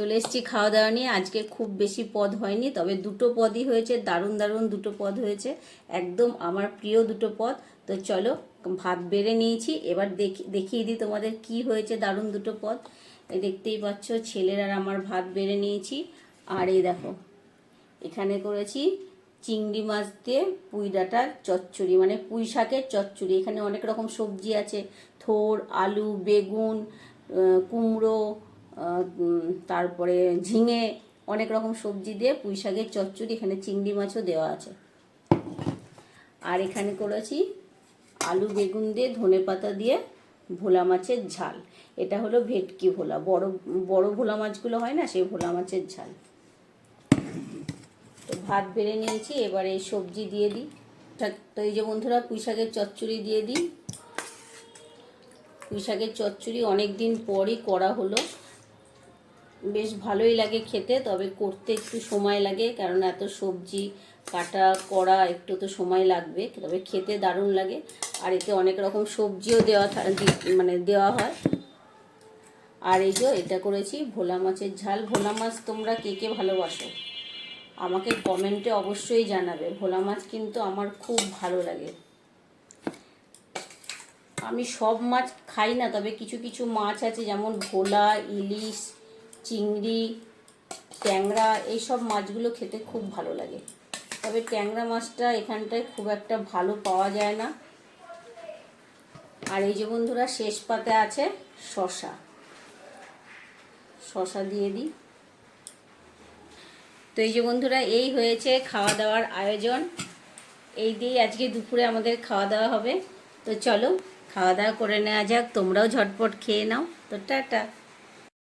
চলে এসেছি খাওয়া দাওয়া নিয়ে। আজকে খুব বেশি পদ হয়নি, তবে দুটো পদই হয়েছে, দারুণ দারুণ দুটো পদ হয়েছে, একদম আমার প্রিয় দুটো পদ। তো চলো, ভাত বেড়ে নিয়েছি, এবার দেখিয়ে দিই তোমাদের কি হয়েছে দারুণ দুটো পদ। এই দেখতেই পাচ্ছ, ছেলের আর আমার ভাত বেড়ে নিয়েছি। আর এই দেখো, এখানে করেছি চিংড়ি মাছ দিয়ে পুঁই ডাঁটার চচ্চড়ি, মানে পুঁই শাকের চচ্চড়ি। এখানে অনেক রকম সবজি আছে, থোড়, আলু, বেগুন, কুমড়ো, তারপরে ঝিঙে, অনেক রকম সবজি দিয়ে পুঁই শাকের চচ্চড়ি। এখানে চিংড়ি মাছও দেওয়া আছে। আর এখানে করেছি আলু বেগুন দিয়ে ধনেপাতা দিয়ে ভোলা মাছের ঝাল। এটা হলো ভেটকি ভোলা, বড় বড় ভোলা মাছগুলো হয় না, সেই ভোলা মাছের ঝাল। তো ভাত বেড়ে নিয়েছি, এবার এই সবজি দিয়ে দিই। তো এই যে বন্ধুরা, পুঁই শাকের চচ্চড়ি দিয়ে দিই। পুঁই শাকের চচ্চড়ি অনেক দিন পরই করা হলো, বেশ ভালোই লাগে খেতে, তবে করতে একটু সময় লাগে, কারণ এত সবজি কাটা করা একটু তো সময় লাগবে, তবে খেতে দারুণ লাগে। আর এতে অনেক রকম সবজিও দেওয়া হয়। আর এই যে এটা করেছি ভোলা মাছের ঝাল। ভোলা মাছ তোমরা কে কে ভালোবাসো আমাকে কমেন্টে অবশ্যই জানাবে। ভোলা মাছ কিন্তু আমার খুব ভালো লাগে। আমি সব মাছ খাই না, তবে কিছু কিছু মাছ আছে, যেমন ভোলা, ইলিশ, চিংড়ি, ট্যাংরা, এইসব মাছগুলো খেতে খুব ভালো লাগে। তবে ট্যাংরা মাছটা এখানটায় খুব একটা ভালো পাওয়া যায় না। আর এই যে বন্ধুরা, শেষ পাতে আছে শসা, শসা দিয়ে দিই। তো এই যে বন্ধুরা, এই হয়েছে খাওয়া দাওয়ার আয়োজন। এই দিয়েই আজকে দুপুরে আমাদের খাওয়া দাওয়া হবে। তো চলো, খাওয়া দাওয়া করে নেওয়া যাক, তোমরাও ঝটপট খেয়ে নাও। তো টাটা।